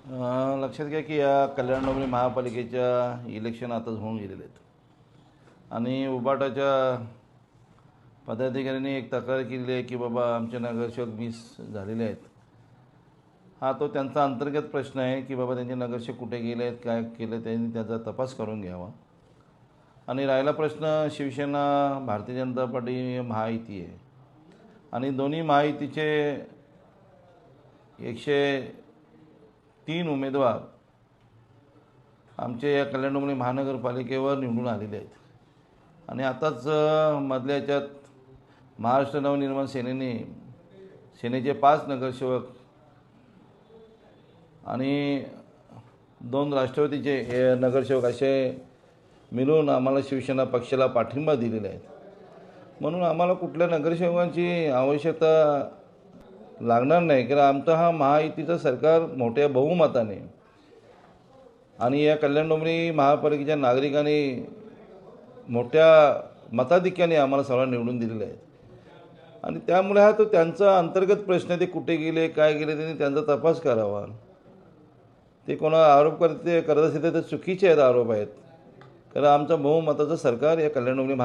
लक्षात घ्या की या कल्याण डोंबिवली महापालिकेच्या इलेक्शन आताच होऊन गेलेले आहेत आणि उबाटाच्या पदाधिकाऱ्यांनी एक तक्रार केली आहे की बाबा आमचे नगरसेवक मिस झालेले आहेत. हा तो त्यांचा अंतर्गत प्रश्न आहे की बाबा त्यांचे नगरसेवक कुठे गेले आहेत, काय केलं, त्यांनी त्याचा तपास करून घ्यावा. आणि राहिला प्रश्न शिवसेना, भारतीय जनता पार्टी, महायुती आहे आणि दोन्ही महायुतीचे 103 उमेदवार आमच्या या कल्याण डोंबिवली महानगरपालिकेवर निवडून आलेले आहेत. आणि आताच मधल्या याच्यात महाराष्ट्र नवनिर्माण सेनेचे 5 नगरसेवक आणि 2 राष्ट्रवादीचे नगरसेवक असे मिळून आम्हाला शिवसेना पक्षाला पाठिंबा दिलेला आहे. म्हणून आम्हाला कुठल्या नगरसेवकांची आवश्यकता लागणार नाही, कारण आमचा हा महायुतीचं सरकार मोठ्या बहुमताने आणि या कल्याण डोंबिवली महापालिकेच्या नागरिकांनी मोठ्या मताधिक्याने आम्हाला सर्वांना निवडून दिलेले आहेत. आणि त्यामुळे हा तो त्यांचा अंतर्गत प्रश्न, ते कुठे गेले, काय गेले, त्यांनी त्यांचा तपास करावा. ते कोणा आरोप करत असेल तर चुकीचे आहेत आरोप आहेत, कारण आमचं बहुमताचं सरकार या कल्याण डोंबिवली